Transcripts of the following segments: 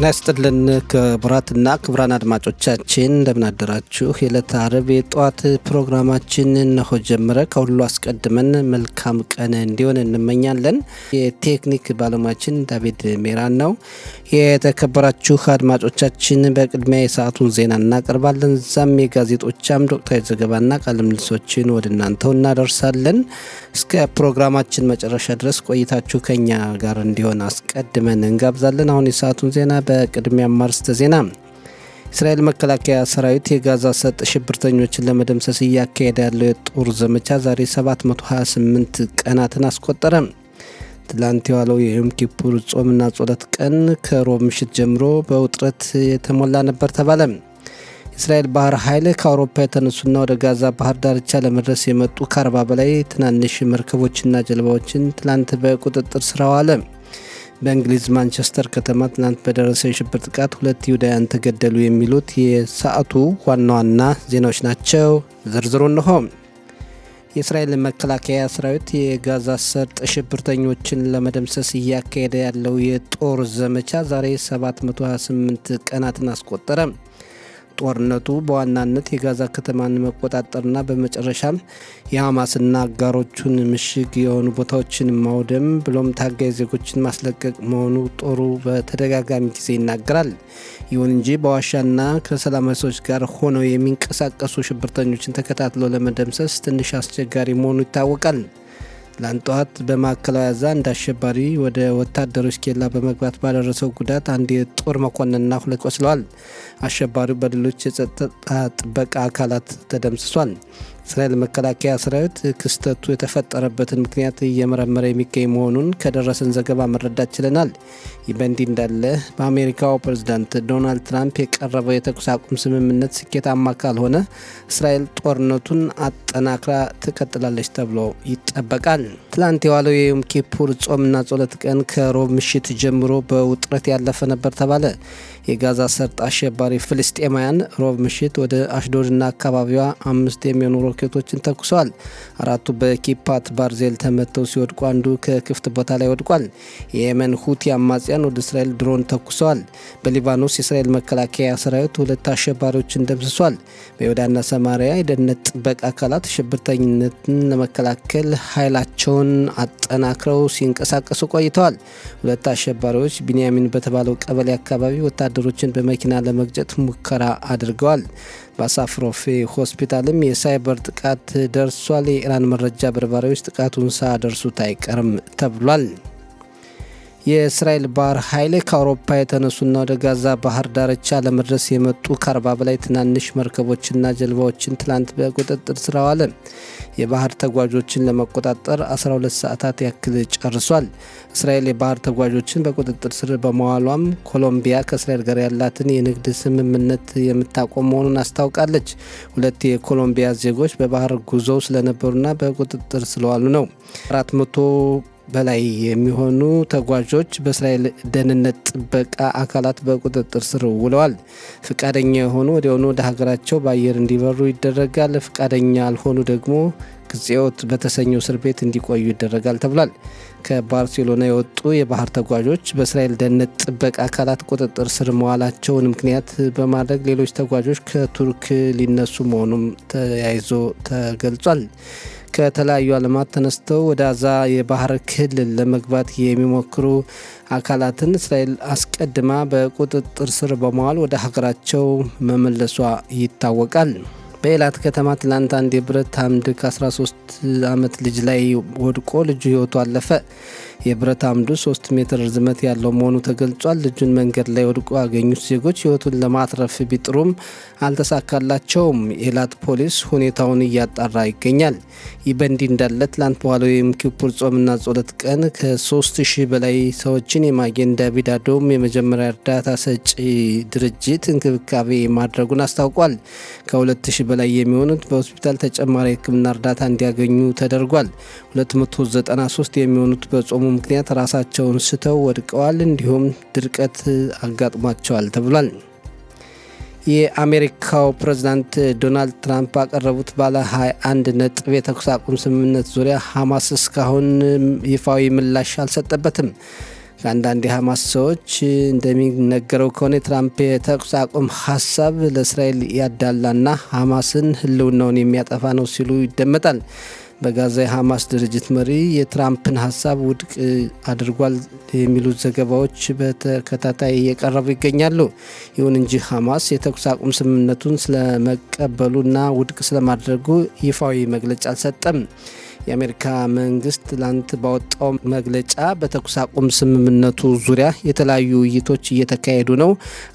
ጤና ይስጥልን ክቡራትና ክቡራን አድማጮቻችን እንደምን አደራችሁ። የዕለተ ዓርብ የጧት ፕሮግራማችን እነሆ ጀመረ። ከሁሉ አስቀድመን መልካም ቀን እንዲሆን እንመኛለን። የቴክኒክ ባለሙያችን ዳዊት ሜራን ነው። የተከበራችሁ አድማጮቻችን በቅድሚያ የሰዓቱን ዜና እናቀርባለን። ዛም የጋዜጦች አምድ ወቅታዊ ዘገባና ቃለ ምልልሶችን ወደ እናንተው እናደርሳለን። እስከ ፕሮግራማችን መጨረሻ ድረስ ቆይታችሁ ከኛ ጋር እንዲሆን አስቀድመን እንጋብዛለን። አሁን የሰዓቱን ዜና በቅድሚያ አርዕስተ ዜና። እስራኤል መከላከያ ሰራዊት የጋዛ ሰርጥ ሽብርተኞችን ለመደምሰስ እያካሄደ ያለው የጦር ዘመቻ ዛሬ 728 ቀናትን አስቆጠረ። ትላንት የዋለው የዮም ኪፑር ጾምና ጸሎት ቀን ከሮብ ምሽት ጀምሮ በውጥረት የተሞላ ነበር ተባለ። እስራኤል ባህር ኃይል ከአውሮፓ የተነሱና ወደ ጋዛ ባህር ዳርቻ ለመድረስ የመጡ ከ40 በላይ ትናንሽ መርከቦችና ጀልባዎችን ትላንት በቁጥጥር ስር አዋለ። በእንግሊዝ ማንቸስተር ከተማ ትናንት በደረሰ የሽብር ጥቃት 2 ይሁዳውያን ተገደሉ። የሚሉት የሰዓቱ ዋና ዋና ዜናዎች ናቸው። ዝርዝሩ እንሆ። የእስራኤል መከላከያ ሰራዊት የጋዛ ሰርጥ ሽብርተኞችን ለመደምሰስ እያካሄደ ያለው የጦር ዘመቻ ዛሬ 728 ቀናትን አስቆጠረ። ጦርነቱ በዋናነት የጋዛ ከተማን መቆጣጠርና በመጨረሻም የሐማስና አጋሮቹን ምሽግ የሆኑ ቦታዎችን ማውደም ብሎም ታጋይ ዜጎችን ማስለቀቅ መሆኑ ጦሩ በተደጋጋሚ ጊዜ ይናገራል። ይሁን እንጂ በዋሻና ከሰላማዊ ሰዎች ጋር ሆነው የሚንቀሳቀሱ ሽብርተኞችን ተከታትሎ ለመደምሰስ ትንሽ አስቸጋሪ መሆኑ ይታወቃል። ትላንት ጠዋት በማዕከላዊ ጋዛ አንድ አሸባሪ ወደ ወታደሮች ኬላ በመግባት ባደረሰው ጉዳት አንድ የጦር መኮንንና 2 ቆስለዋል። አሸባሪው በሌሎች የጸጥታ ጥበቃ አካላት ተደምስሷል። እስራኤል መከላከያ ሰራዊት ክስተቱ የተፈጠረበትን ምክንያት እየመረመረ የሚገኝ መሆኑን ከደረሰን ዘገባ መረዳት ችለናል። ይህ በእንዲህ እንዳለ በአሜሪካው ፕሬዝዳንት ዶናልድ ትራምፕ የቀረበው የተኩስ አቁም ስምምነት ስኬታማ ካልሆነ እስራኤል ጦርነቱን አጠናክራ ትቀጥላለች ተብሎ ይጠበቃል። ትላንት የዋለው የዮም ኪፑር ጾምና ጸሎት ቀን ከሮብ ምሽት ጀምሮ በውጥረት ያለፈ ነበር ተባለ። የጋዛ ሰርጥ አሸባሪ ፍልስጤማውያን ሮብ ምሽት ወደ አሽዶድና አካባቢዋ 5 የሚሆኑ ሮኬቶችን ተኩሰዋል። 4ቱ በኪፓት ባርዜል ተመተው ሲወድቁ አንዱ ከክፍት ቦታ ላይ ወድቋል። የየመን ሁቲ አማጽያን ወደ እስራኤል ድሮን ተኩሰዋል። በሊባኖስ የእስራኤል መከላከያ ሰራዊት 2 አሸባሪዎችን ደምስሷል። በይሁዳና ሰማሪያ የደህንነት ጥበቃ አካላት ሽብርተኝነትን ለመከላከል ኃይላቸውን አጠናክረው ሲንቀሳቀሱ ቆይተዋል። 2 አሸባሪዎች ቢንያሚን በተባለው ቀበሌ አካባቢ ወታደሮችን በመኪና ለመግጨት ሙከራ አድርገዋል። በአሳፍሮፌ ሆስፒታልም የሳይበር ጥቃት ደርሷል። የኢራን መረጃ በርባሪዎች ጥቃቱን ሳያደርሱት አይቀርም ተብሏል። የእስራኤል ባህር ኃይል ከአውሮፓ የተነሱና ወደ ጋዛ ባህር ዳርቻ ለመድረስ የመጡ ከ40 በላይ ትናንሽ መርከቦችና ጀልባዎችን ትላንት በቁጥጥር ስር አዋለ። የባህር ተጓዦችን ለመቆጣጠር 12 ሰዓታት ያክል ጨርሷል። እስራኤል የባህር ተጓዦችን በቁጥጥር ስር በመዋሏም ኮሎምቢያ ከእስራኤል ጋር ያላትን የንግድ ስምምነት የምታቆም መሆኑን አስታውቃለች። 2 የኮሎምቢያ ዜጎች በባህር ጉዞው ስለነበሩና በቁጥጥር ስለዋሉ ነው። 400 በላይ የሚሆኑ ተጓዦች በእስራኤል ደህንነት ጥበቃ አካላት በቁጥጥር ስር ውለዋል። ፍቃደኛ የሆኑ ወዲያውኑ ወደ ሀገራቸው በአየር እንዲበሩ ይደረጋል። ፍቃደኛ ያልሆኑ ደግሞ ግጽዮት በተሰኘው እስር ቤት እንዲቆዩ ይደረጋል ተብሏል። ከባርሴሎና የወጡ የባህር ተጓዦች በእስራኤል ደህንነት ጥበቃ አካላት ቁጥጥር ስር መዋላቸውን ምክንያት በማድረግ ሌሎች ተጓዦች ከቱርክ ሊነሱ መሆኑም ተያይዞ ተገልጿል። ከተለያዩ ዓለማት ተነስተው ወደ ጋዛ የባህር ክልል ለመግባት የሚሞክሩ አካላትን እስራኤል አስቀድማ በቁጥጥር ስር በመዋል ወደ ሀገራቸው መመለሷ ይታወቃል። በኤላት ከተማ ትላንት አንድ የብረት አምድ ከ13 ዓመት ልጅ ላይ ወድቆ ልጁ ሕይወቱ አለፈ። የብረት አምዱ 3 ሜትር ርዝመት ያለው መሆኑ ተገልጿል። ልጁን መንገድ ላይ ወድቆ ያገኙት ዜጎች ሕይወቱን ለማትረፍ ቢጥሩም አልተሳካላቸውም። የኤላት ፖሊስ ሁኔታውን እያጣራ ይገኛል። ይህ በእንዲህ እንዳለ ትላንት በኋላው የዮም ኪፑር ጾምና ጸሎት ቀን ከ3000 በላይ ሰዎችን የማጌን ዳቪድ አዶም የመጀመሪያ እርዳታ ሰጪ ድርጅት እንክብካቤ ማድረጉን አስታውቋል። ከ2000 በላይ የሚሆኑት በሆስፒታል ተጨማሪ ሕክምና እርዳታ እንዲያገኙ ተደርጓል። 293 የሚሆኑት በጾሙ ምክንያት ራሳቸውን ስተው ወድቀዋል። እንዲሁም ድርቀት አጋጥሟቸዋል ተብሏል። የአሜሪካው ፕሬዝዳንት ዶናልድ ትራምፕ ባቀረቡት ባለ 21 ነጥብ የተኩስ አቁም ስምምነት ዙሪያ ሐማስ እስካሁን ይፋዊ ምላሽ አልሰጠበትም። ከአንዳንድ የሐማስ ሰዎች እንደሚነገረው ከሆነ የትራምፕ የተኩስ አቁም ሀሳብ ለእስራኤል ያዳላና ሐማስን ህልውናውን የሚያጠፋ ነው ሲሉ ይደመጣል። በጋዛ የሐማስ ድርጅት መሪ የትራምፕን ሀሳብ ውድቅ አድርጓል የሚሉት ዘገባዎች በተከታታይ እየቀረቡ ይገኛሉ። ይሁን እንጂ ሐማስ የተኩስ አቁም ስምምነቱን ስለመቀበሉና ውድቅ ስለማድረጉ ይፋዊ መግለጫ አልሰጠም። የአሜሪካ መንግስት ትላንት ባወጣው መግለጫ በተኩስ አቁም ስምምነቱ ዙሪያ የተለያዩ ውይይቶች እየተካሄዱ ነው፣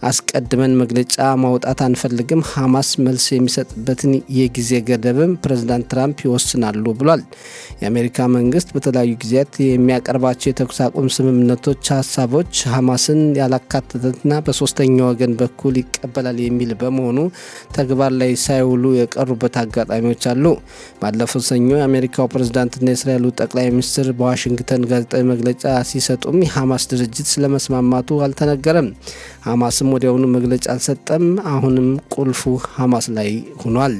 አስቀድመን መግለጫ ማውጣት አንፈልግም፣ ሐማስ መልስ የሚሰጥበትን የጊዜ ገደብም ፕሬዝዳንት ትራምፕ ይወስናሉ ብሏል። የአሜሪካ መንግስት በተለያዩ ጊዜያት የሚያቀርባቸው የተኩስ አቁም ስምምነቶች ሀሳቦች ሐማስን ያላካተተና በሶስተኛ ወገን በኩል ይቀበላል የሚል በመሆኑ ተግባር ላይ ሳይውሉ የቀሩበት አጋጣሚዎች አሉ። ባለፈው ሰኞ የአሜሪካው ፕሬዝዳንትና የእስራኤሉ ጠቅላይ ሚኒስትር በዋሽንግተን ጋዜጣዊ መግለጫ ሲሰጡም የሐማስ ድርጅት ስለመስማማቱ አልተነገረም። ሐማስም ወዲያውኑ መግለጫ አልሰጠም። አሁንም ቁልፉ ሐማስ ላይ ሆኗል።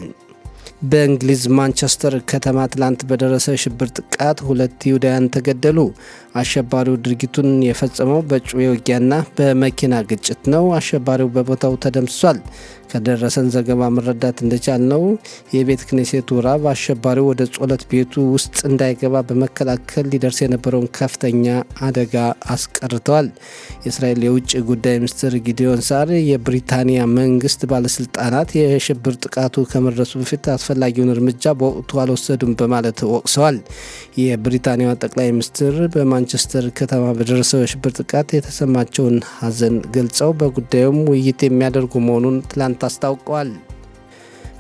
በእንግሊዝ ማንቸስተር ከተማ ትላንት በደረሰ ሽብር ጥቃት 2 ይሁዳውያን ተገደሉ። አሸባሪው ድርጊቱን የፈጸመው በጩቤ ውጊያና በመኪና ግጭት ነው። አሸባሪው በቦታው ተደምስሷል። ከደረሰን ዘገባ መረዳት እንደቻልነው የቤተ ክህነቱ ራብ አሸባሪው ወደ ጸሎት ቤቱ ውስጥ እንዳይገባ በመከላከል ሊደርስ የነበረውን ከፍተኛ አደጋ አስቀርተዋል። የእስራኤል የውጭ ጉዳይ ሚኒስትር ጊዲዮን ሳር የብሪታንያ መንግስት ባለስልጣናት የሽብር ጥቃቱ ከመድረሱ በፊት አስፈላጊውን እርምጃ በወቅቱ አልወሰዱም በማለት ወቅሰዋል። የብሪታንያ ጠቅላይ ሚኒስትር በማንቸስተር ከተማ በደረሰው የሽብር ጥቃት የተሰማቸውን ሐዘን ገልጸው በጉዳዩም ውይይት የሚያደርጉ መሆኑን ትላንት አስታውቀዋል።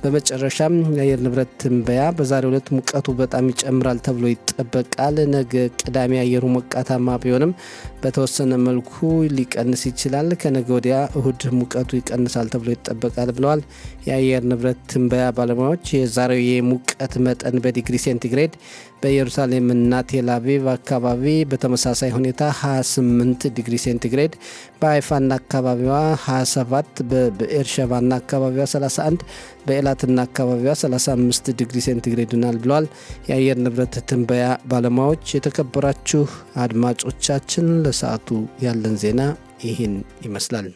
በመጨረሻም የአየር ንብረት ትንበያ በዛሬው ዕለት ሙቀቱ በጣም ይጨምራል ተብሎ ይጠበቃል። ነገ ቅዳሜ አየሩ ሞቃታማ ቢሆንም በተወሰነ መልኩ ሊቀንስ ይችላል። ከነገ ወዲያ እሁድ ሙቀቱ ይቀንሳል ተብሎ ይጠበቃል ብለዋል የአየር ንብረት ትንበያ ባለሙያዎች። የዛሬው የሙቀት መጠን በዲግሪ ሴንቲግሬድ በኢየሩሳሌምና ቴል አቪቭ አካባቢ በተመሳሳይ ሁኔታ 28 ዲግሪ ሴንቲግሬድ፣ በሀይፋና አካባቢዋ 27፣ በብኤርሸባና አካባቢዋ 31፣ በኤላትና አካባቢዋ 35 ዲግሪ ሴንቲግሬድ ይሆናል ብለዋል የአየር ንብረት ትንበያ ባለሙያዎች። የተከበራችሁ አድማጮቻችን ለሰዓቱ ያለን ዜና ይህን ይመስላል።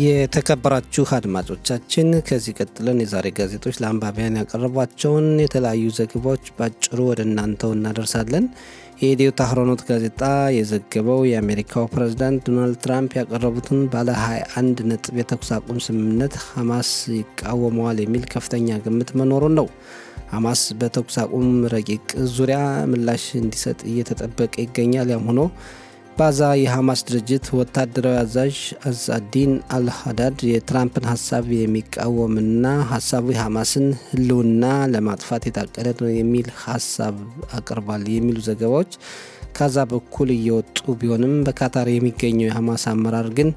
የተከበራችሁ አድማጮቻችን ከዚህ ቀጥለን የዛሬ ጋዜጦች ለአንባቢያን ያቀረቧቸውን የተለያዩ ዘገባዎች ባጭሩ ወደ እናንተው እናደርሳለን። የኢትዮ ታህሮኖት ጋዜጣ የዘገበው የአሜሪካው ፕሬዝዳንት ዶናልድ ትራምፕ ያቀረቡትን ባለ 21 ነጥብ የተኩስ አቁም ስምምነት ሐማስ ይቃወመዋል የሚል ከፍተኛ ግምት መኖሩን ነው። ሐማስ በተኩስ አቁም ረቂቅ ዙሪያ ምላሽ እንዲሰጥ እየተጠበቀ ይገኛል። ያም ሆኖ ባዛ የሐማስ ድርጅት ወታደራዊ አዛዥ አዛዲን አልሃዳድ የትራምፕን ሀሳብ የሚቃወምና ሀሳቡ የሐማስን ህልውና ለማጥፋት የታቀደ ነው የሚል ሀሳብ አቅርቧል የሚሉ ዘገባዎች ካዛ በኩል እየወጡ ቢሆንም በካታር የሚገኘው የሐማስ አመራር ግን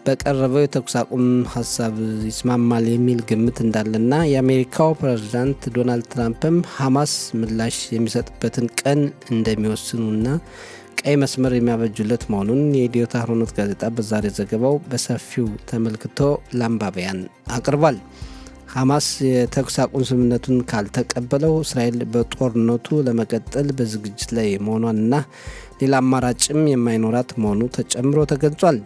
በቀረበው የተኩስ አቁም ሀሳብ ይስማማል የሚል ግምት እንዳለና የአሜሪካው ፕሬዝዳንት ዶናልድ ትራምፕም ሐማስ ምላሽ የሚሰጥበትን ቀን እንደሚወስኑና ቀይ መስመር የሚያበጁለት መሆኑን የኢትዮ ታህሮኖት ጋዜጣ በዛሬ ዘገባው በሰፊው ተመልክቶ ለአንባቢያን አቅርቧል። ሐማስ የተኩስ አቁም ስምምነቱን ካልተቀበለው እስራኤል በጦርነቱ ለመቀጠል በዝግጅት ላይ መሆኗንና ሌላ አማራጭም የማይኖራት መሆኑ ተጨምሮ ተገልጿል።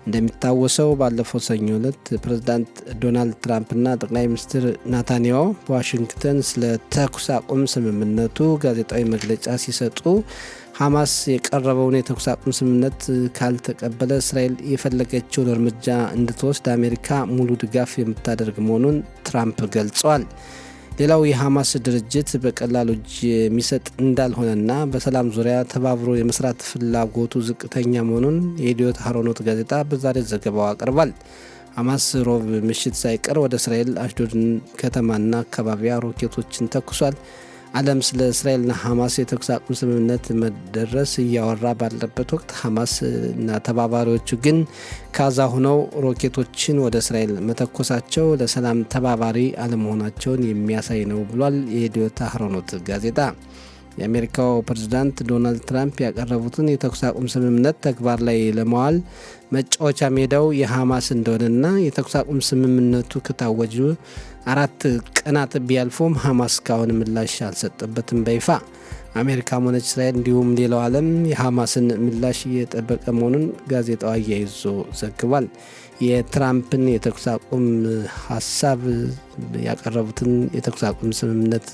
እንደሚታወሰው ባለፈው ሰኞ ዕለት ፕሬዝዳንት ዶናልድ ትራምፕና ጠቅላይ ሚኒስትር ናታንያሁ በዋሽንግተን ስለ ተኩስ አቁም ስምምነቱ ጋዜጣዊ መግለጫ ሲሰጡ ሐማስ የቀረበውን የተኩስ አቁም ስምምነት ካልተቀበለ እስራኤል የፈለገችውን እርምጃ እንድትወስድ አሜሪካ ሙሉ ድጋፍ የምታደርግ መሆኑን ትራምፕ ገልጸዋል። ሌላው የሐማስ ድርጅት በቀላሉ እጅ የሚሰጥ እንዳልሆነና በሰላም ዙሪያ ተባብሮ የመስራት ፍላጎቱ ዝቅተኛ መሆኑን የኢትዮ ታህሮኖት ጋዜጣ በዛሬ ዘገባው አቅርቧል። ሐማስ ሮብ ምሽት ሳይቀር ወደ እስራኤል አሽዶድ ከተማና አካባቢያ ሮኬቶችን ተኩሷል። ዓለም ስለ እስራኤልና ሐማስ የተኩስ አቁም ስምምነት መደረስ እያወራ ባለበት ወቅት ሐማስ እና ተባባሪዎቹ ግን ካዛ ሆነው ሮኬቶችን ወደ እስራኤል መተኮሳቸው ለሰላም ተባባሪ አለመሆናቸውን የሚያሳይ ነው ብሏል የኢትዮ ታህሮኖት ጋዜጣ። የአሜሪካው ፕሬዝዳንት ዶናልድ ትራምፕ ያቀረቡትን የተኩስ አቁም ስምምነት ተግባር ላይ ለማዋል መጫወቻ ሜዳው የሐማስ እንደሆነና የተኩስ አቁም ስምምነቱ ከታወጁ 4 ቀናት ቢያልፉም ሐማስ እስካሁን ምላሽ አልሰጠበትም በይፋ። አሜሪካም ሆነች እስራኤል እንዲሁም ሌላው ዓለም የሐማስን ምላሽ እየጠበቀ መሆኑን ጋዜጣው አያይዞ ዘግቧል። የትራምፕን የተኩስ አቁም ሀሳብ ያቀረቡትን የተኩስ አቁም ስምምነት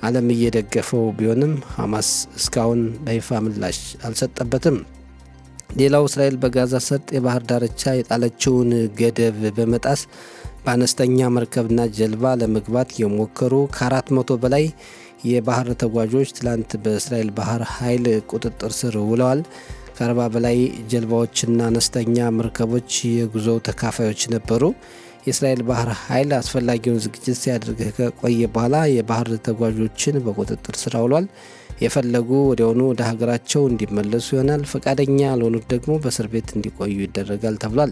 ዓለም እየደገፈው ቢሆንም ሐማስ እስካሁን በይፋ ምላሽ አልሰጠበትም። ሌላው እስራኤል በጋዛ ሰርጥ የባህር ዳርቻ የጣለችውን ገደብ በመጣስ በአነስተኛ መርከብና ጀልባ ለመግባት የሞከሩ ከ400 በላይ የባህር ተጓዦች ትላንት በእስራኤል ባህር ኃይል ቁጥጥር ስር ውለዋል። ከ40 በላይ ጀልባዎችና አነስተኛ መርከቦች የጉዞው ተካፋዮች ነበሩ። የእስራኤል ባህር ኃይል አስፈላጊውን ዝግጅት ሲያደርግ ከቆየ በኋላ የባህር ተጓዦችን በቁጥጥር ስር አውሏል። የፈለጉ ወዲያውኑ ወደ ሀገራቸው እንዲመለሱ ይሆናል። ፈቃደኛ ያልሆኑት ደግሞ በእስር ቤት እንዲቆዩ ይደረጋል ተብሏል።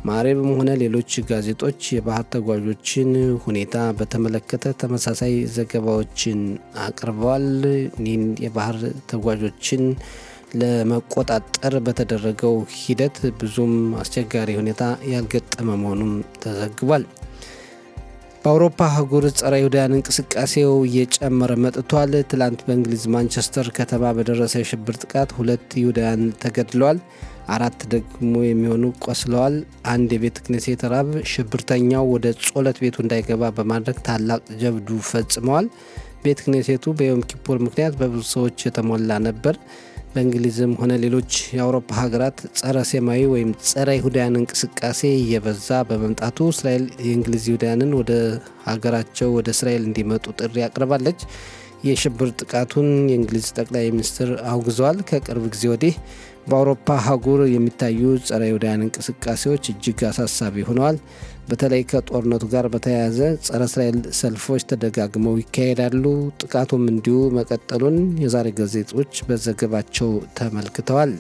ማዕሬብም ሆነ ሌሎች ጋዜጦች የባህር ተጓዦችን ሁኔታ በተመለከተ ተመሳሳይ ዘገባዎችን አቅርበዋል። የባህር ተጓዦችን ለመቆጣጠር በተደረገው ሂደት ብዙም አስቸጋሪ ሁኔታ ያልገጠመ መሆኑን ተዘግቧል። በአውሮፓ አህጉር ጸረ ይሁዳውያን እንቅስቃሴው እየጨመረ መጥቷል። ትላንት በእንግሊዝ ማንቸስተር ከተማ በደረሰ የሽብር ጥቃት 2 ይሁዳውያን ተገድለዋል፣ 4 ደግሞ የሚሆኑ ቆስለዋል። አንድ የቤተ ክህነት ራብ ሽብርተኛው ወደ ጸሎት ቤቱ እንዳይገባ በማድረግ ታላቅ ጀብዱ ፈጽመዋል። ቤተ ክህነቱ በዮም ኪፑር ምክንያት በብዙ ሰዎች የተሞላ ነበር። በእንግሊዝም ሆነ ሌሎች የአውሮፓ ሀገራት ጸረ ሴማዊ ወይም ጸረ ይሁዳውያን እንቅስቃሴ እየበዛ በመምጣቱ እስራኤል የእንግሊዝ ይሁዳውያንን ወደ ሀገራቸው ወደ እስራኤል እንዲመጡ ጥሪ አቅርባለች። የሽብር ጥቃቱን የእንግሊዝ ጠቅላይ ሚኒስትር አውግዘዋል። ከቅርብ ጊዜ ወዲህ በአውሮፓ አህጉር የሚታዩ ጸረ ይሁዳውያን እንቅስቃሴዎች እጅግ አሳሳቢ ሆነዋል። በተለይ ከጦርነቱ ጋር በተያያዘ ጸረ እስራኤል ሰልፎች ተደጋግመው ይካሄዳሉ። ጥቃቱም እንዲሁ መቀጠሉን የዛሬ ጋዜጦች በዘገባቸው ተመልክተዋል።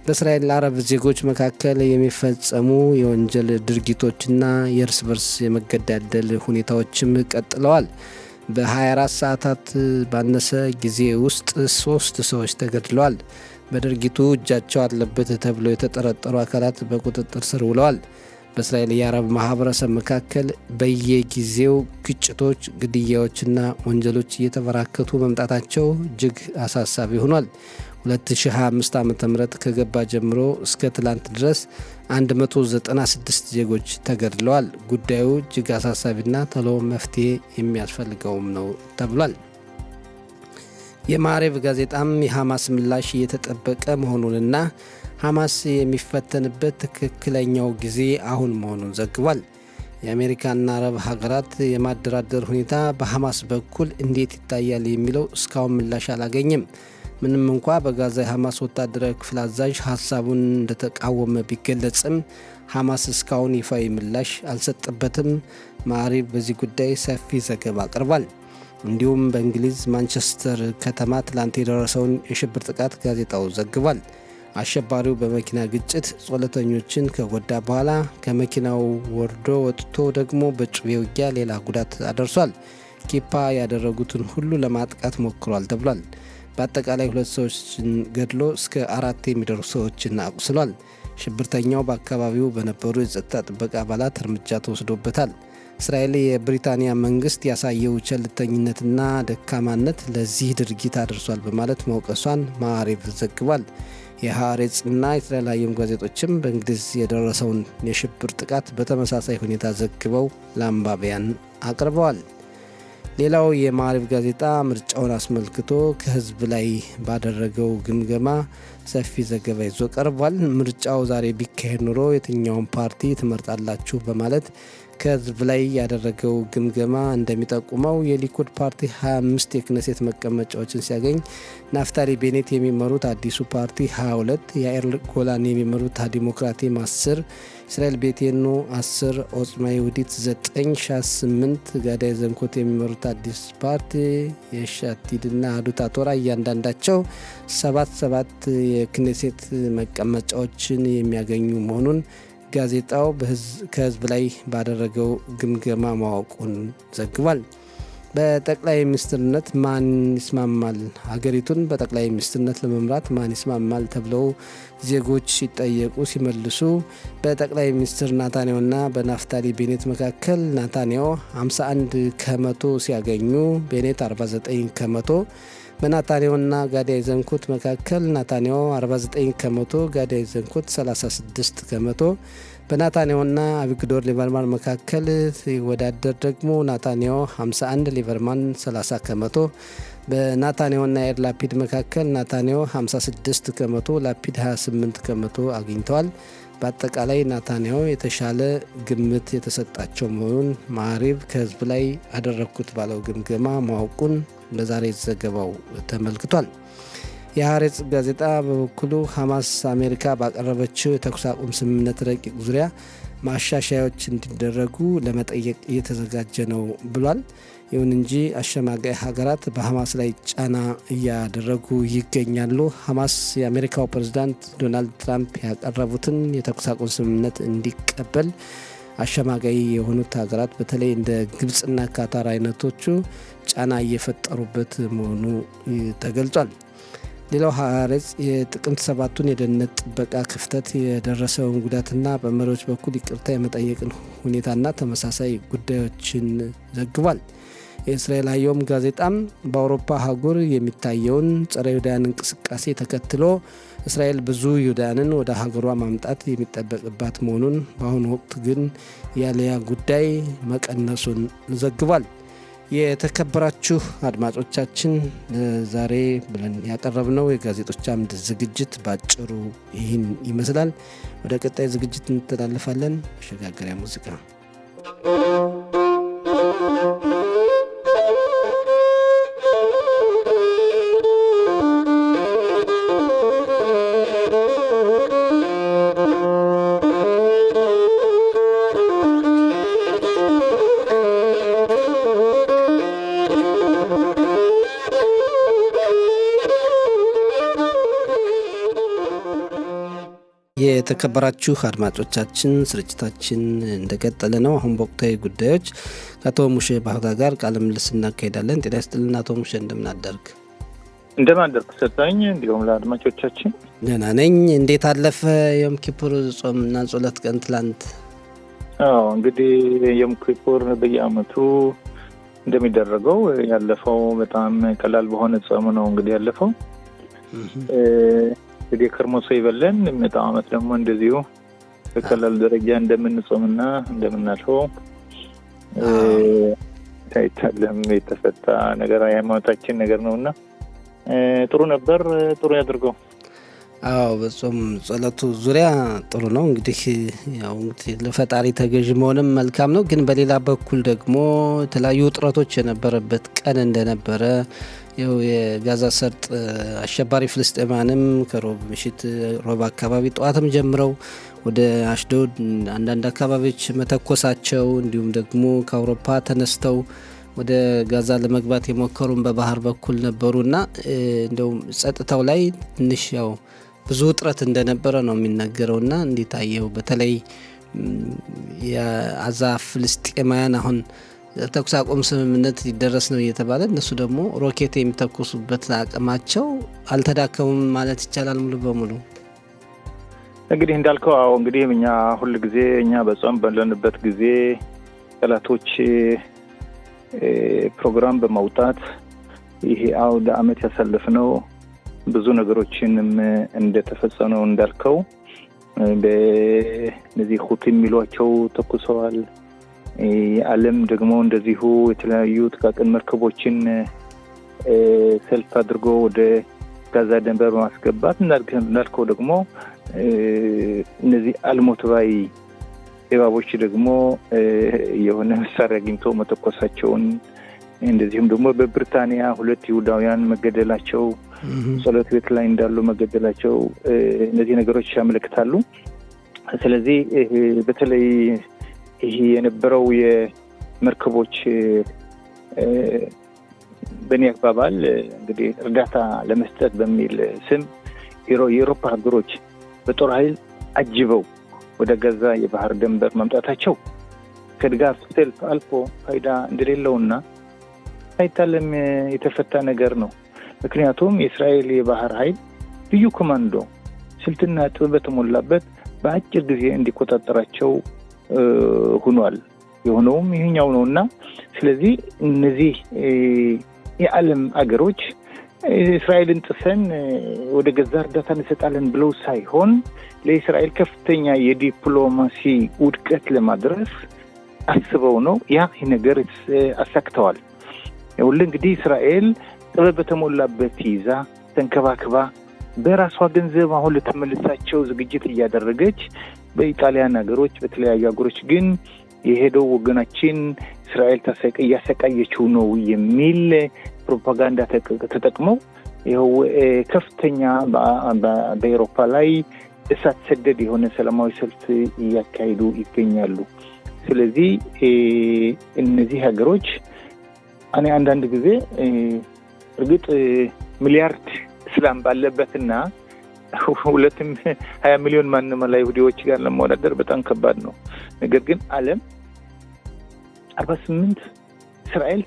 በእስራኤል አረብ ዜጎች መካከል የሚፈጸሙ የወንጀል ድርጊቶችና የእርስ በርስ የመገዳደል ሁኔታዎችም ቀጥለዋል። በ24 ሰዓታት ባነሰ ጊዜ ውስጥ 3 ሰዎች ተገድለዋል። በድርጊቱ እጃቸው አለበት ተብሎ የተጠረጠሩ አካላት በቁጥጥር ስር ውለዋል። በእስራኤል የአረብ ማህበረሰብ መካከል በየጊዜው ግጭቶች፣ ግድያዎችና ወንጀሎች እየተበራከቱ መምጣታቸው እጅግ አሳሳቢ ሆኗል። 2025 ዓ.ም ከገባ ጀምሮ እስከ ትላንት ድረስ 196 ዜጎች ተገድለዋል። ጉዳዩ እጅግ አሳሳቢና ቶሎ መፍትሄ የሚያስፈልገውም ነው ተብሏል። የማዕሬብ ጋዜጣም የሐማስ ምላሽ እየተጠበቀ መሆኑንና ሐማስ የሚፈተንበት ትክክለኛው ጊዜ አሁን መሆኑን ዘግቧል። የአሜሪካና አረብ ሀገራት የማደራደር ሁኔታ በሐማስ በኩል እንዴት ይታያል የሚለው እስካሁን ምላሽ አላገኝም። ምንም እንኳ በጋዛ የሐማስ ወታደራዊ ክፍል አዛዥ ሀሳቡን እንደተቃወመ ቢገለጽም ሐማስ እስካሁን ይፋዊ ምላሽ አልሰጠበትም። ማዕሬብ በዚህ ጉዳይ ሰፊ ዘገባ አቅርቧል። እንዲሁም በእንግሊዝ ማንቸስተር ከተማ ትላንት የደረሰውን የሽብር ጥቃት ጋዜጣው ዘግቧል። አሸባሪው በመኪና ግጭት ጸሎተኞችን ከጎዳ በኋላ ከመኪናው ወጥቶ ደግሞ በጩቤ ውጊያ ሌላ ጉዳት አደርሷል። ኪፓ ያደረጉትን ሁሉ ለማጥቃት ሞክሯል ተብሏል። በአጠቃላይ 2 ሰዎችን ገድሎ እስከ 4 የሚደርሱ ሰዎችን አቁስሏል። ሽብርተኛው በአካባቢው በነበሩ የጸጥታ ጥበቃ አባላት እርምጃ ተወስዶበታል። እስራኤል የብሪታንያ መንግስት ያሳየው ቸልተኝነትና ደካማነት ለዚህ ድርጊት አድርሷል በማለት መውቀሷን ማዕሬብ ዘግቧል። የሐሬጽና የእስራኤል አየም ጋዜጦችም በእንግሊዝ የደረሰውን የሽብር ጥቃት በተመሳሳይ ሁኔታ ዘግበው ለአንባቢያን አቅርበዋል። ሌላው የማዕሬብ ጋዜጣ ምርጫውን አስመልክቶ ከህዝብ ላይ ባደረገው ግምገማ ሰፊ ዘገባ ይዞ ቀርቧል። ምርጫው ዛሬ ቢካሄድ ኖሮ የትኛውን ፓርቲ ትመርጣላችሁ በማለት ከህዝብ ላይ ያደረገው ግምገማ እንደሚጠቁመው የሊኩድ ፓርቲ 25 የክነሴት መቀመጫዎችን ሲያገኝ፣ ናፍታሊ ቤኔት የሚመሩት አዲሱ ፓርቲ 22፣ ያኢር ጎላን የሚመሩት ዲሞክራቲም 10፣ እስራኤል ቤቴኖ 10፣ ኦጽማ ይሁዲት 9፣ ሻስ 8፣ ጋዳይ ዘንኮት የሚመሩት አዲስ ፓርቲ የሻቲድና አዱታ ቶራ እያንዳንዳቸው 7 የክኔሴት መቀመጫዎችን የሚያገኙ መሆኑን ጋዜጣው ከህዝብ ላይ ባደረገው ግምገማ ማወቁን ዘግቧል። በጠቅላይ ሚኒስትርነት ማን ይስማማል? ሀገሪቱን በጠቅላይ ሚኒስትርነት ለመምራት ማን ይስማማል ተብለው ዜጎች ሲጠየቁ ሲመልሱ በጠቅላይ ሚኒስትር ናታንያሁና በናፍታሊ ቤኔት መካከል ናታንያሁ 51 ከመቶ ሲያገኙ ቤኔት 49 ከመቶ፣ በናታንያሁና ጋዲ አይዘንኩት መካከል ናታንያሁ 49 ከመቶ፣ ጋዲ አይዘንኩት 36 ከመቶ፣ በናታንያሁና አቪግዶር ሊበርማን መካከል ሲወዳደር ደግሞ ናታንያሁ 51፣ ሊበርማን 30 ከመቶ፣ በናታንያሁና ያኢር ላፒድ መካከል ናታንያሁ 56 ከመቶ፣ ላፒድ 28 ከመቶ አግኝተዋል። በአጠቃላይ ናታንያሁ የተሻለ ግምት የተሰጣቸው መሆኑን ማዕሪብ ከህዝብ ላይ አደረግኩት ባለው ግምገማ ማወቁን በዛሬ ዘገባው ተመልክቷል። የሐሬጽ ጋዜጣ በበኩሉ ሐማስ አሜሪካ ባቀረበችው የተኩስ አቁም ስምምነት ረቂቅ ዙሪያ ማሻሻያዎች እንዲደረጉ ለመጠየቅ እየተዘጋጀ ነው ብሏል። ይሁን እንጂ አሸማጋይ ሀገራት በሐማስ ላይ ጫና እያደረጉ ይገኛሉ። ሐማስ የአሜሪካው ፕሬዝዳንት ዶናልድ ትራምፕ ያቀረቡትን የተኩስ አቁም ስምምነት እንዲቀበል አሸማጋይ የሆኑት ሀገራት በተለይ እንደ ግብጽና ካታር አይነቶቹ ጫና እየፈጠሩበት መሆኑ ተገልጿል። ሌላው ሐሬጽ የጥቅምት 7ቱን የደህንነት ጥበቃ ክፍተት የደረሰውን ጉዳትና በመሪዎች በኩል ይቅርታ የመጠየቅን ሁኔታና ተመሳሳይ ጉዳዮችን ዘግቧል። የእስራኤል አየም ጋዜጣም በአውሮፓ አህጉር የሚታየውን ጸረ ይሁዳውያን እንቅስቃሴ ተከትሎ እስራኤል ብዙ ይሁዳውያንን ወደ ሀገሯ ማምጣት የሚጠበቅባት መሆኑን፣ በአሁኑ ወቅት ግን ያለያ ጉዳይ መቀነሱን ዘግቧል። የተከበራችሁ አድማጮቻችን ዛሬ ብለን ያቀረብነው የጋዜጦች አምድ ዝግጅት ባጭሩ ይህን ይመስላል። ወደ ቀጣይ ዝግጅት እንተላለፋለን። መሸጋገሪያ ሙዚቃ የተከበራችሁ አድማጮቻችን ስርጭታችን እንደቀጠለ ነው። አሁን በወቅታዊ ጉዳዮች ከአቶ ሙሼ ባህታ ጋር ቃለ ምልልስ እናካሄዳለን። ጤና ይስጥልን አቶ ሙሼ፣ እንደምን አደርክ? እንደምን አደርክ ሰጣኝ። እንዲሁም ለአድማጮቻችን ደህና ነኝ። እንዴት አለፈ ዮም ኪፑር ጾምና ጸሎት ቀን ትላንት? እንግዲህ ዮም ኪፑር በየአመቱ እንደሚደረገው ያለፈው በጣም ቀላል በሆነ ጾም ነው እንግዲህ ያለፈው። እንግዲህ ከርሞ ሰው ይበለን መጣው አመት ደግሞ እንደዚሁ በቀላል ደረጃ እንደምንጾምና እንደምናልፈው ታይታለም የተፈታ ነገር ሃይማኖታችን ነገር ነውና ጥሩ ነበር። ጥሩ ያድርገው። በጾም ጸሎቱ ዙሪያ ጥሩ ነው። እንግዲህ ያው እንግዲህ ለፈጣሪ ተገዥ መሆንም መልካም ነው። ግን በሌላ በኩል ደግሞ የተለያዩ ውጥረቶች የነበረበት ቀን እንደነበረ ያው የጋዛ ሰርጥ አሸባሪ ፍልስጤማንም ከሮብ ምሽት ሮብ አካባቢ ጠዋትም ጀምረው ወደ አሽዶድ አንዳንድ አካባቢዎች መተኮሳቸው እንዲሁም ደግሞ ከአውሮፓ ተነስተው ወደ ጋዛ ለመግባት የሞከሩን በባህር በኩል ነበሩና እንደውም ጸጥታው ላይ ትንሽ ያው ብዙ ውጥረት እንደነበረ ነው የሚነገረውና እንዴት አየው? በተለይ የጋዛ ፍልስጤማውያን አሁን ተኩስ አቁም ስምምነት ሊደረስ ነው እየተባለ እነሱ ደግሞ ሮኬት የሚተኩሱበት አቅማቸው አልተዳከሙም ማለት ይቻላል ሙሉ በሙሉ። እንግዲህ እንዳልከው እንግዲህ እኛ ሁሉ ጊዜ እኛ በጾም ባለንበት ጊዜ ጠላቶች ፕሮግራም በማውጣት ይሄ አውደ አመት ያሳለፍነው ብዙ ነገሮችንም እንደተፈጸመው እንዳልከው በእነዚህ ሁቲ የሚሏቸው ተኩሰዋል። የዓለም ደግሞ እንደዚሁ የተለያዩ ጥቃቅን መርከቦችን ሰልፍ አድርጎ ወደ ጋዛ ድንበር በማስገባት እንዳልከው ደግሞ እነዚህ አልሞትባይ እባቦች ደግሞ የሆነ መሳሪያ አግኝተው መተኮሳቸውን እንደዚሁም ደግሞ በብሪታንያ 2 ይሁዳውያን መገደላቸው ጸሎት ቤት ላይ እንዳሉ መገደላቸው እነዚህ ነገሮች ያመለክታሉ። ስለዚህ በተለይ ይሄ የነበረው የመርከቦች በእኔ አባባል እንግዲህ እርዳታ ለመስጠት በሚል ስም የአውሮፓ ሀገሮች በጦር ኃይል አጅበው ወደ ጋዛ የባህር ድንበር መምጣታቸው ከድጋፍ ሰልፍ አልፎ ፋይዳ እንደሌለውና አይታለም የተፈታ ነገር ነው። ምክንያቱም የእስራኤል የባህር ኃይል ልዩ ኮማንዶ ስልትና ጥበብ በተሞላበት በአጭር ጊዜ እንዲቆጣጠራቸው ሆኗል። የሆነውም ይሄኛው ነውና ስለዚህ እነዚህ የዓለም አገሮች እስራኤልን ጥሰን ወደ ገዛ እርዳታ እንሰጣለን ብለው ሳይሆን ለእስራኤል ከፍተኛ የዲፕሎማሲ ውድቀት ለማድረስ አስበው ነው። ያ ነገር አሳክተዋል። ሁሉ እንግዲህ እስራኤል ጥበብ በተሞላበት ይዛ ተንከባክባ በራሷ ገንዘብ አሁን ለተመልሳቸው ዝግጅት እያደረገች በኢጣሊያን ሀገሮች በተለያዩ ሀገሮች ግን የሄደው ወገናችን እስራኤል እያሰቃየችው ነው የሚል ፕሮፓጋንዳ ተጠቅመው ይኸው ከፍተኛ በአውሮፓ ላይ እሳት ሰደድ የሆነ ሰላማዊ ሰልፍ እያካሄዱ ይገኛሉ። ስለዚህ እነዚህ ሀገሮች እኔ አንዳንድ ጊዜ እርግጥ ሚሊያርድ እስላም ባለበትና 20 ሚሊዮን ማንንም ላይ ይሁዲዎች ጋር ለማወዳደር በጣም ከባድ ነው። ነገር ግን ዓለም 48 እስራኤል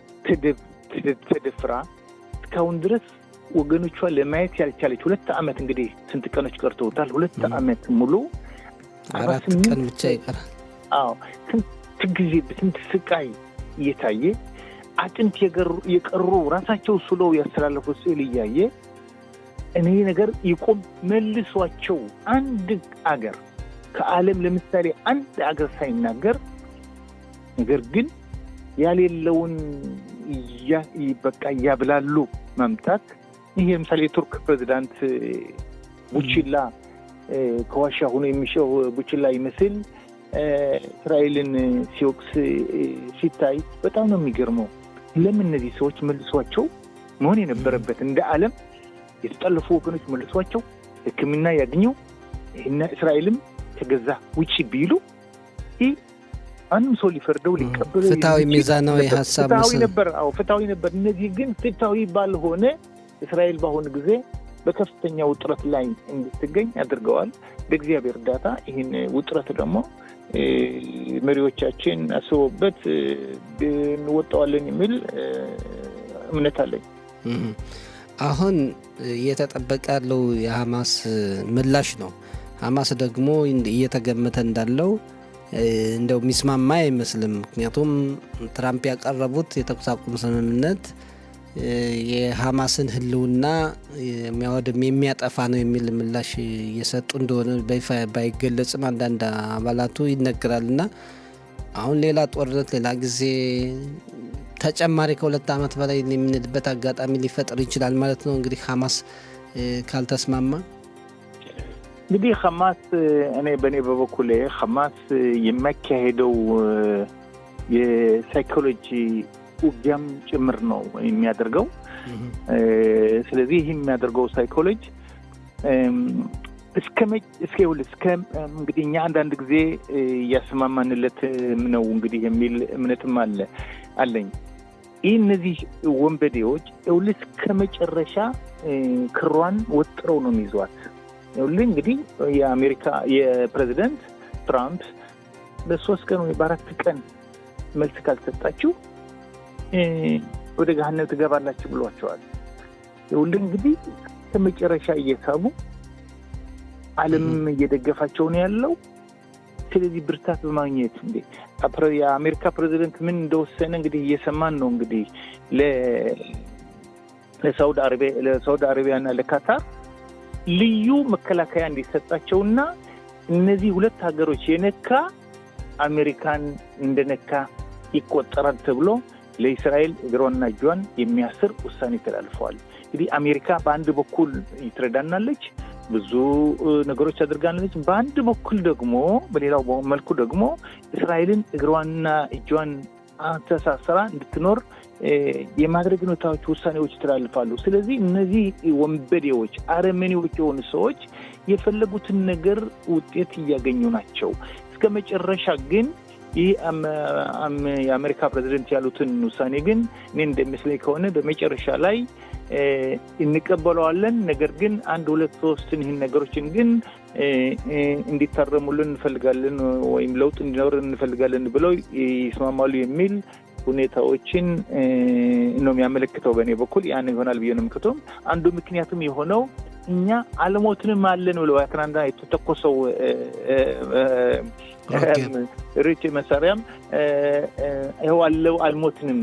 ተደፍራ እስካሁን ድረስ ወገኖቿ ለማየት ያልቻለች 2 ዓመት እንግዲህ ስንት ቀኖች ቀርተውታል? 2 ዓመት ሙሉ 4 ቀን ብቻ ይቀራል። ስንት ጊዜ ስንት ስቃይ እየታየ አጥንት የቀሩ ራሳቸው ስለው ያስተላለፉት ስዕል እያየ እኔ ነገር ይቆም መልሷቸው አንድ አገር ከዓለም ለምሳሌ አንድ አገር ሳይናገር ነገር ግን ያሌለውን በቃ ያብላሉ መምጣት። ይሄ ለምሳሌ የቱርክ ፕሬዝዳንት ቡችላ ከዋሻ ሆኖ የሚሸው ቡችላ ይመስል እስራኤልን ሲወቅስ ሲታይ በጣም ነው የሚገርመው። ለምን እነዚህ ሰዎች መልሷቸው መሆን የነበረበት እንደ ዓለም የተጠለፉ ወገኖች መልሷቸው ሕክምና ያገኙ እና እስራኤልም ከገዛ ውጪ ቢሉ አንድ ሰው ሊፈርደው ሊቀበል ፍትሃዊ ሚዛናዊ ሐሳብ ነበር። ፍትሃዊ ነበር። እነዚህ ግን ፍትሃዊ ባልሆነ እስራኤል በአሁኑ ጊዜ በከፍተኛ ውጥረት ላይ እንድትገኝ አድርገዋል። በእግዚአብሔር እርዳታ ይህን ውጥረት ደግሞ መሪዎቻችን አስበውበት እንወጣዋለን የሚል እምነት አለኝ። አሁን እየተጠበቀ ያለው የሐማስ ምላሽ ነው። ሐማስ ደግሞ እየተገመተ እንዳለው እንደው ሚስማማ አይመስልም። ምክንያቱም ትራምፕ ያቀረቡት የተኩስ አቁም ስምምነት የሐማስን ህልውና የሚያወድም የሚያጠፋ ነው የሚል ምላሽ እየሰጡ እንደሆነ በይፋ ባይገለጽም አንዳንድ አባላቱ ይነገራልና አሁን ሌላ ጦርነት ሌላ ጊዜ ተጨማሪ ከ2 ዓመት በላይ የምንልበት አጋጣሚ ሊፈጠር ይችላል ማለት ነው። እንግዲህ ሐማስ ካልተስማማ እንግዲህ ሐማስ በእኔ በበኩሌ ሐማስ የሚያካሄደው የሳይኮሎጂ ውጊያም ጭምር ነው የሚያደርገው። ስለዚህ ይህ የሚያደርገው ሳይኮሎጂ እስከ እንግዲህ እኛ አንዳንድ ጊዜ እያስማማንለት ነው እንግዲህ የሚል እምነትም አለኝ። ይህ እነዚህ ወንበዴዎች እስከ መጨረሻ ክሯን ወጥረው ነው የሚይዟት። እንግዲህ የአሜሪካ የፕሬዝዳንት ትራምፕ በ3 ቀን ወይ በ4 ቀን መልስ ካልሰጣችሁ ወደ ገሃነም ትገባላችሁ ብሏቸዋል። እንግዲህ ከመጨረሻ እየሳቡ ዓለም እየደገፋቸው ነው ያለው። ስለዚህ ብርታት በማግኘት የአሜሪካ ፕሬዝዳንት ምን እንደወሰነ እንግዲህ እየሰማን ነው። እንግዲህ ለሳውዲ አረቢያና ለካታር ልዩ መከላከያ እንዲሰጣቸውና እነዚህ 2 ሀገሮች የነካ አሜሪካን እንደነካ ይቆጠራል ተብሎ ለእስራኤል እግሯና እጇን የሚያስር ውሳኔ ተላልፈዋል። እንግዲህ አሜሪካ በአንድ በኩል ይትረዳናለች፣ ብዙ ነገሮች አድርጋናለች። በአንድ በኩል ደግሞ በሌላው መልኩ ደግሞ እስራኤልን እግሯና እጇን ተሳስራ እንድትኖር የማድረግ ሁኔታዎች ውሳኔዎች ተላልፋሉ። ስለዚህ እነዚህ ወንበዴዎች አረመኔዎች የሆኑ ሰዎች የፈለጉትን ነገር ውጤት እያገኙ ናቸው። እስከ መጨረሻ ግን ይህ የአሜሪካ ፕሬዝደንት ያሉትን ውሳኔ ግን እኔ እንደሚመስለኝ ከሆነ በመጨረሻ ላይ እንቀበለዋለን፣ ነገር ግን 1 2 3 ይህን ነገሮችን ግን እንዲታረሙልን እንፈልጋለን ወይም ለውጥ እንዲኖር እንፈልጋለን ብለው ይስማማሉ የሚል ሁኔታዎችን ነው የሚያመለክተው በእኔ በኩል ያን ይሆናል ብዬ ነው የምከተው አንዱ ምክንያቱም የሆነው እኛ አልሞትንም አለን ብለው ያከናንዳ የተተኮሰው ሪች መሳሪያም ይኸው አለው አልሞትንም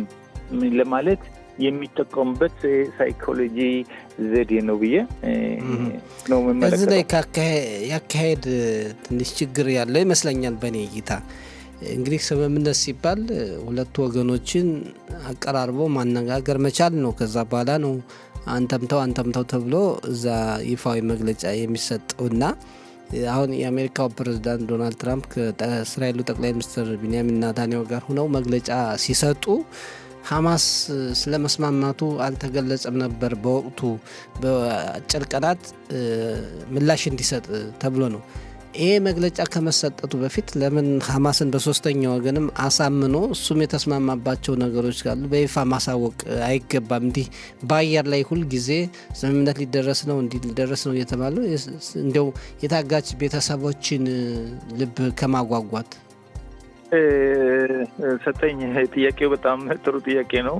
ለማለት የሚጠቀሙበት ሳይኮሎጂ ዘዴ ነው ብዬ ነው መመለከተው እዚህ ላይ ያካሄድ ትንሽ ችግር ያለው ይመስለኛል በእኔ እይታ እንግዲህ ስምምነት ሲባል ሁለት ወገኖችን አቀራርቦ ማነጋገር መቻል ነው ከዛ በኋላ ነው አንተምተው ተብሎ እዛ ይፋዊ መግለጫ የሚሰጠውና አሁን የአሜሪካው ፕሬዝዳንት ዶናልድ ትራምፕ ከእስራኤሉ ጠቅላይ ሚኒስትር ቢንያሚን ኔታንያሁ ጋር ሆነው መግለጫ ሲሰጡ ሐማስ ስለመስማማቱ አልተገለጸም ነበር በወቅቱ በአጭር ቀናት ምላሽ እንዲሰጥ ተብሎ ነው ይሄ መግለጫ ከመሰጠቱ በፊት ለምን ሐማስን በሶስተኛ ወገንም አሳምኖ እሱም የተስማማባቸው ነገሮች ካሉ በይፋ ማሳወቅ አይገባም እንዲህ በአየር ላይ ሁል ጊዜ ስምምነት ሊደረስ ነው እየተባለ እንደው የታጋች ቤተሰቦችን ልብ ከማጓጓት ሰጠኝ ጥያቄው በጣም ጥሩ ጥያቄ ነው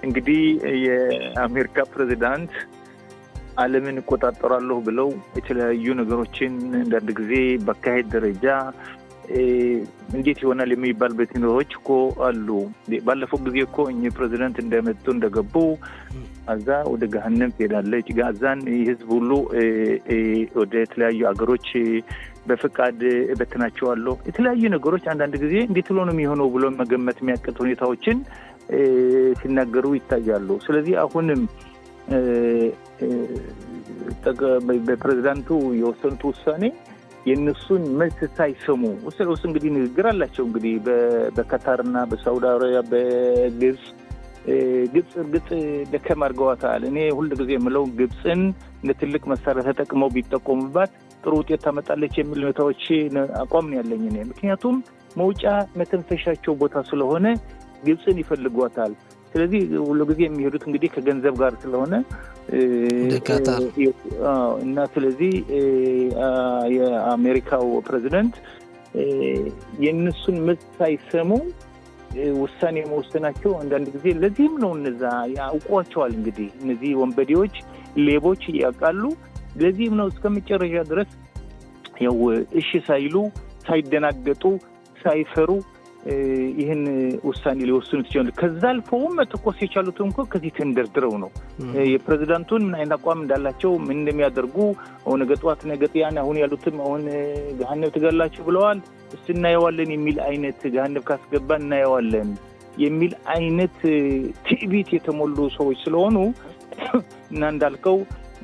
እንግዲህ የአሜሪካ ፕሬዝዳንት ዓለምን እቆጣጠራለሁ ብለው የተለያዩ ነገሮችን አንዳንድ ጊዜ በካሄድ ደረጃ እንዴት ይሆናል የሚባልበት ነገሮች እኮ አሉ ባለፈው ጊዜ እኮ እኚህ ፕሬዝዳንት እንደመጡ እንደገቡ አዛ ወደ ገሃነም ሄዳለች ጋዛን ህዝብ ሁሉ ወደ ተለያዩ አገሮች በፍቃድ በትናቸዋለሁ የተለያዩ ነገሮች አንዳንድ ጊዜ እንዴት ሆኖ ነው የሚሆነው ብሎ መገመት የሚያቀጥ ሁኔታዎችን ሲናገሩ ይታያሉ ስለዚህ አሁንም በፕሬዝዳንቱ የወሰኑት ውሳኔ የነሱን መልስ ሳይሰሙ ወሰሉስ እንግዲህ ንግግር አላቸው እንግዲህ በካታርና በሳውዲ አረቢያ በግብጽ ደከም አድርገዋታል እኔ ሁሉ ጊዜ የምለው ግብጽን ለትልቅ መሳሪያ ተጠቅመው ቢጠቀሙባት ጥሩ ውጤት ታመጣለች የሚል ሁኔታዎች አቋም ነው ያለኝ እኔ ምክንያቱም መውጫ መተንፈሻቸው ቦታ ስለሆነ ግብጽን ይፈልጓታል ስለዚህ ሁሉ ጊዜ የሚሄዱት እንግዲህ ከገንዘብ ጋር ስለሆነ እና ስለዚህ የአሜሪካው ፕሬዝዳንት የነሱን መልስ ሳይሰሙ ውሳኔ መወሰናቸው አንዳንድ ጊዜ ለዚህም ነው እነዛ ያውቋቸዋል እንግዲህ እነዚህ ወንበዴዎች ሌቦች ያውቃሉ ለዚህም ነው እስከመጨረሻ ድረስ ያው እሺ ሳይሉ ሳይደናገጡ ሳይፈሩ ይህን ውሳኔ ሊወስኑት ይችላል ከዛ አልፈውም መጥቆስ የቻሉት እንኳን ከዚህ ተንደርድረው ነው የፕሬዝዳንቱን ምን አይነት አቋም እንዳላቸው ምን እንደሚያደርጉ አሁን ነገጥያን አሁን ያሉትም አሁን ገሃነም ትገላችሁ ብለዋል እስናየዋለን የሚል አይነት ገሃነም ካስገባ እናየዋለን የሚል አይነት ትዕቢት የተሞሉ ሰዎች ስለሆኑ እና እንዳልከው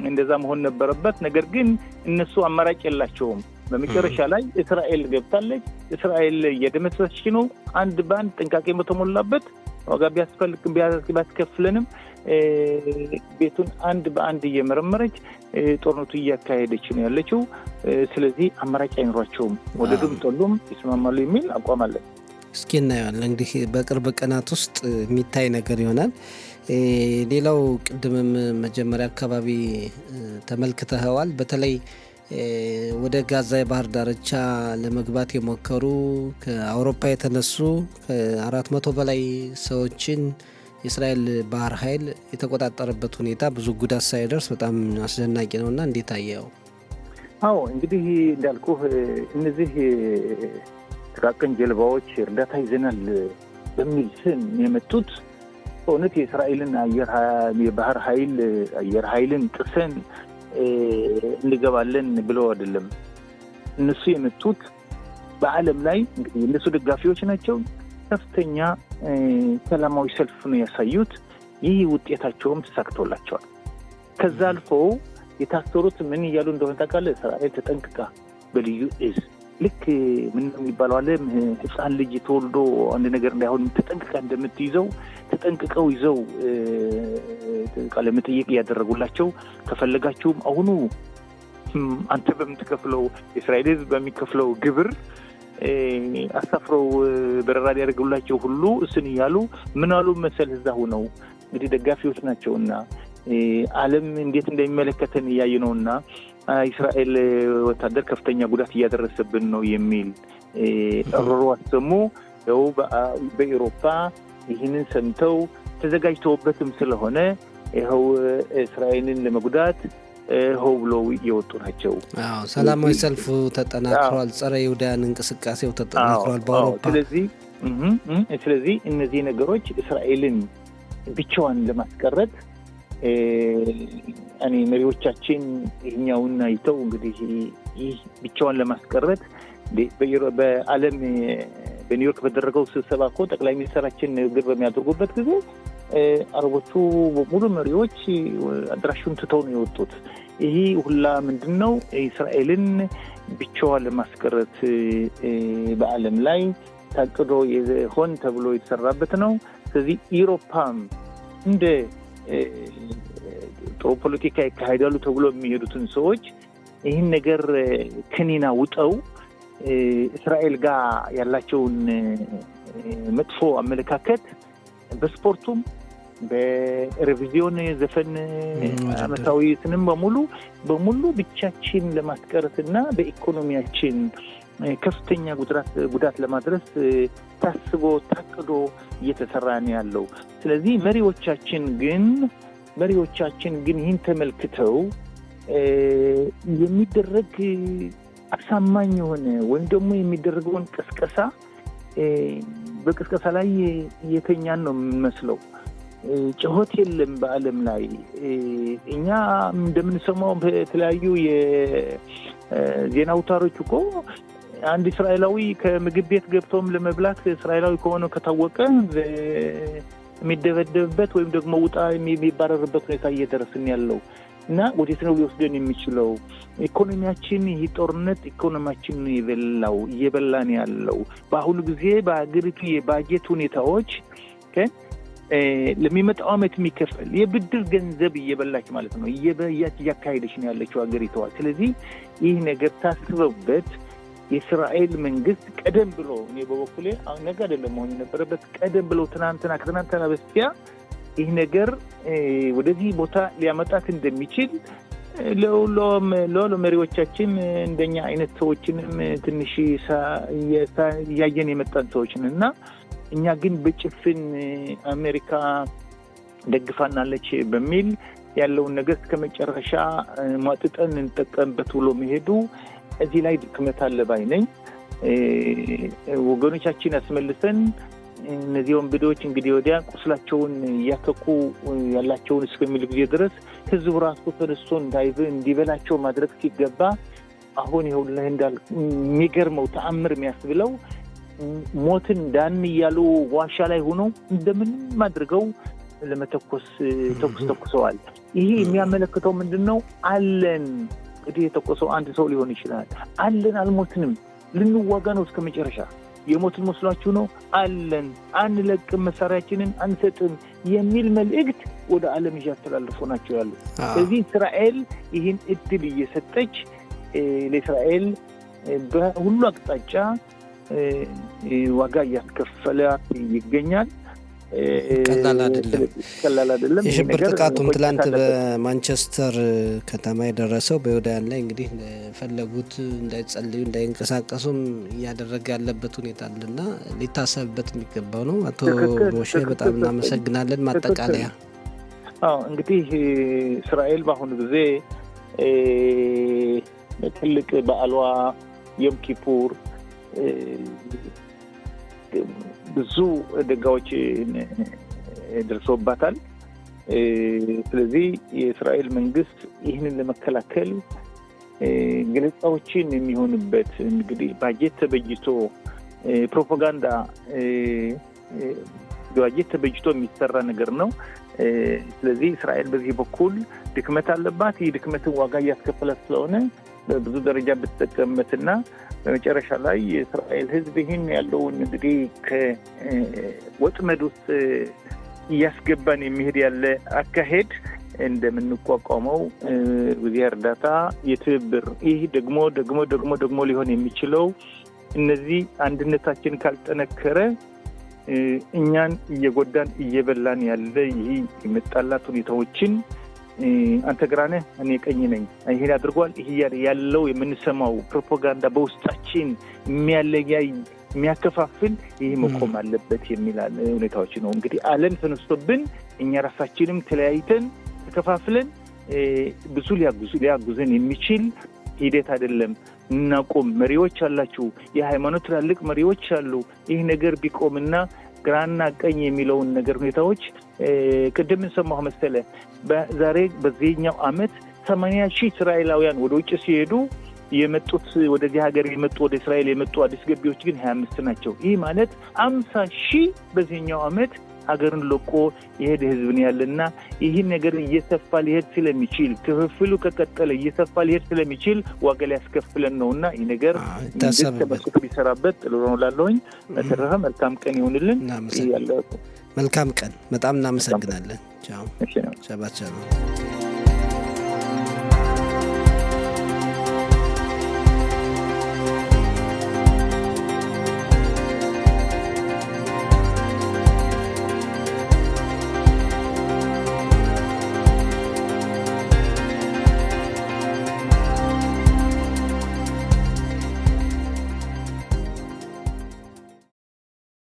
እንደዛ መሆን ነበረበት ነገር ግን እነሱ አማራጭ የላቸውም በመጨረሻ ላይ እስራኤል ገብታለች እስራኤል የደመሰሰች ነው አንድ ባንድ ጥንቃቄ በተሞላበት ዋጋ ቢያስከፍለንም ቤቱን አንድ በአንድ እየመረመረች ጦርነቱ እያካሄደች ነው ያለችው ስለዚህ አማራጭ አይኖራቸውም ወደዱም ጠሉም ይስማማሉ የሚል አቋም አለ እስኪ እናያለን እንግዲህ በቅርብ ቀናት ውስጥ የሚታይ ነገር ይሆናል ሌላው ቅድምም መጀመሪያ አካባቢ ተመልክተዋል በተለይ ወደ ጋዛ የባህር ዳርቻ ለመግባት የሞከሩ ከአውሮፓ የተነሱ ከ400 በላይ ሰዎችን የእስራኤል ባህር ኃይል የተቆጣጠረበት ሁኔታ ብዙ ጉዳት ሳይደርስ በጣም አስደናቂ ነውና እንዴት አየው አዎ እንግዲህ እንዳልኩህ እነዚህ ጥቃቅን ጀልባዎች እርዳታ ይዘናል በሚል ስም የመጡት በእውነት የእስራኤልን የባህር ኃይል አየር ኃይልን ጥሰን እንገባለን ብለው አይደለም እነሱ የመጡት በአለም ላይ እንግዲህ እነሱ ደጋፊዎች ናቸው ከፍተኛ ሰላማዊ ሰልፍ ነው ያሳዩት ይህ ውጤታቸውም ተሳክቶላቸዋል ከዛ አልፎ የታሰሩት ምን እያሉ እንደሆነ ታውቃለህ እስራኤል ተጠንቅቃ በልዩ እዝ ልክ ምን የሚባለው ዓለም ህፃን ልጅ ተወልዶ አንድ ነገር እንዳይሆን ተጠንቅቃ እንደምትይዘው ተጠንቅቀው ይዘው ቃለ መጠይቅ ያደረጉላቸው ከፈለጋችሁም አሁኑ አንተ በምትከፍለው እስራኤል ህዝብ በሚከፍለው ግብር አሳፍረው በረራ ያደርጉላቸው ሁሉ እሱን ይያሉ ምን አሉ መሰል እዛው ነው እንግዲህ ደጋፊዎች ናቸውና ዓለም እንዴት እንደሚመለከተን ያየነውና እስራኤል ወታደር ከፍተኛ ጉዳት እያደረሰብን ነው የሚል እሮሮ አሰሙ ያው በአውሮፓ ይህንን ሰምተው ተዘጋጅተውበትም ስለሆነ ይኸው እስራኤልን ለመጉዳት ሆ ብለው እየወጡ ናቸው። ሰላማዊ ሰልፉ ተጠናክሯል። ጸረ ይሁዳውያን እንቅስቃሴው ተጠናክሯል በአውሮፓ። ስለዚህ እነዚህ ነገሮች እስራኤልን ብቻዋን ለማስቀረት መሪዎቻችን ይህኛውን አይተው እንግዲህ ይህ ብቻዋን ለማስቀረት በዓለም በኒውዮርክ በተደረገው ስብሰባ እኮ ጠቅላይ ሚኒስትራችን ንግግር በሚያደርጉበት ጊዜ አረቦቹ ሙሉ መሪዎች አድራሹን ትተው ነው የወጡት። ይሄ ሁላ ምንድነው? እስራኤልን ብቻዋን ለማስቀረት በዓለም ላይ ታቅዶ ሆን ተብሎ የተሰራበት ነው። ስለዚህ ኢሮፓም እንደ ጥሩ ፖለቲካ ይካሄዳሉ ተብሎ የሚሄዱትን ሰዎች ይህን ነገር ከኒና ውጠው እስራኤል ጋር ያላቸውን መጥፎ አመለካከት በስፖርቱም በሬቪዚዮን ዘፈን አመታዊ ስንም በሙሉ ብቻችን ለማስቀረትና በኢኮኖሚያችን ከፍተኛ ጉዳት ለማድረስ ታስቦ ታቅዶ እየተሰራ ነው ያለው። ስለዚህ መሪዎቻችን ግን ይህን ተመልክተው የሚደረግ አሳማኝ የሆነ ወይም ደግሞ የሚደረገውን ቅስቀሳ በቅስቀሳ ላይ የተኛን ነው የምንመስለው። ጭሆት የለም በዓለም ላይ። እኛ እንደምንሰማው በተለያዩ የዜና አውታሮች እኮ አንድ እስራኤላዊ ከምግብ ቤት ገብቶም ለመብላት እስራኤላዊ ከሆነ ከታወቀ የሚደበደብበት ወይም ደግሞ ውጣ የሚባረርበት ሁኔታ እየደረስን ያለው እና ወዴት ነው ሊወስደን የሚችለው? ኢኮኖሚያችን ይህ ጦርነት ኢኮኖሚያችን እየበላን ያለው በአሁኑ ጊዜ በአገሪቱ የባጀት ሁኔታዎች ለሚመጣው ዓመት የሚከፈል የብድር ገንዘብ እየበላች ማለት ነው እያካሄደች ነው ያለችው አገሪቷ። ስለዚህ ይህ ነገር ታስበውበት የእስራኤል መንግስት ቀደም ብሎ እኔ በበኩሌ ነገ አይደለም መሆን የነበረበት ቀደም ብሎ ከትናንትና በስቲያ ይህ ነገር ወደዚህ ቦታ ሊያመጣት እንደሚችል ለሁሉ መሪዎቻችን እንደኛ አይነት ሰዎችንም ትንሽ እያየን የመጣን ሰዎችን እና እኛ ግን በጭፍን አሜሪካ ደግፋናለች በሚል ያለውን ነገር እስከመጨረሻ ማጥጠን እንጠቀምበት ብሎ መሄዱ እዚህ ላይ ድክመት አለ ባይ ነኝ። ወገኖቻችን ያስመልሰን። እነዚህ ወንበዴዎች እንግዲህ ወዲያ ቁስላቸውን እያከኩ ያላቸውን እስከሚል ጊዜ ድረስ ህዝቡ ራሱ ተነስቶ እንዲበላቸው ማድረግ ሲገባ አሁን ይኸውልህ የሚገርመው ተአምር የሚያስብለው ሞትን ዳን እያሉ ዋሻ ላይ ሆኖ እንደምንም አድርገው ለመተኮስ ተኩሰዋል። ይሄ የሚያመለክተው ምንድነው? አለን እንግዲህ የተኮሰው አንድ ሰው ሊሆን ይችላል። አለን፣ አልሞትንም፣ ልንዋጋ ነው እስከ መጨረሻ። የሞትን መስሏችሁ ነው? አለን፣ አንለቅም፣ መሳሪያችንን አንሰጥም የሚል መልእክት ወደ ዓለም እያስተላለፉ ናቸው ያሉ። ስለዚህ እስራኤል ይህን እድል እየሰጠች ለእስራኤል በሁሉ አቅጣጫ ዋጋ እያስከፈለ ይገኛል። ቀላል አይደለም። የሽብር ጥቃቱም ትላንት በማንቸስተር ከተማ የደረሰው በይሁዳውያን ላይ እንግዲህ ፈለጉት እንዳይጸልዩ እንዳይንቀሳቀሱም እያደረገ ያለበት ሁኔታ አለና ሊታሰብበት የሚገባው ነው። አቶ ሞሼ በጣም እናመሰግናለን። ማጠቃለያ እንግዲህ እስራኤል በአሁኑ ጊዜ ትልቅ በዓሏ ዮም ኪፑር ብዙ አደጋዎች ደርሶባታል። ስለዚህ የእስራኤል መንግስት ይህንን ለመከላከል ገለጻዎችን የሚሆንበት እንግዲህ ባጀት ተበጅቶ ፕሮፓጋንዳ ባጀት ተበጅቶ የሚሰራ ነገር ነው። ስለዚህ እስራኤል በዚህ በኩል ድክመት አለባት። ይህ ድክመትን ዋጋ እያስከፈላት ስለሆነ በብዙ ደረጃ ብትጠቀምበትና በመጨረሻ ላይ የእስራኤል ሕዝብ ይህን ያለውን እንግዲህ ከወጥመድ ውስጥ እያስገባን የሚሄድ ያለ አካሄድ እንደምንቋቋመው በዚህ እርዳታ የትብብር ይህ ደግሞ ሊሆን የሚችለው እነዚህ አንድነታችን ካልጠነከረ እኛን እየጎዳን እየበላን ያለ ይህ የመጣላት ሁኔታዎችን አንተ ግራ ነህ እኔ ቀኝ ነኝ ይሄን አድርጓል ይሄ ያለው የምንሰማው ፕሮፓጋንዳ በውስጣችን የሚያለያይ የሚያከፋፍል ይህ መቆም አለበት የሚላል ሁኔታዎች ነው። እንግዲህ ዓለም ተነስቶብን እኛ ራሳችንም ተለያይተን ተከፋፍለን ብዙ ሊያጉዘን የሚችል ሂደት አይደለም። እናቆም። መሪዎች አላችሁ፣ የሃይማኖት ትላልቅ መሪዎች አሉ። ይህ ነገር ቢቆምና ግራና ቀኝ የሚለውን ነገር ሁኔታዎች ቅድም እንሰማሁ መሰለ ዛሬ በዚህኛው ዓመት 80,000 እስራኤላውያን ወደ ውጭ ሲሄዱ የመጡት ወደዚህ ሀገር የመጡ ወደ እስራኤል የመጡ አዲስ ገቢዎች ግን 25 ናቸው። ይህ ማለት 50,000 በዚህኛው ዓመት ሀገርን ለቆ የሄደ ህዝብ ነው ያለና ይህን ነገር እየሰፋ ሊሄድ ስለሚችል ክፍፍሉ ከቀጠለ እየሰፋ ሊሄድ ስለሚችል ዋጋ ሊያስከፍለን ነውና ይህ ነገር ተመስጦ ቢሰራበት ጥሩ ነው እላለሁኝ። በተረፈ መልካም ቀን ይሁንልን። መልካም ቀን። በጣም እናመሰግናለን። ቻው። ሻባት ሻሎም።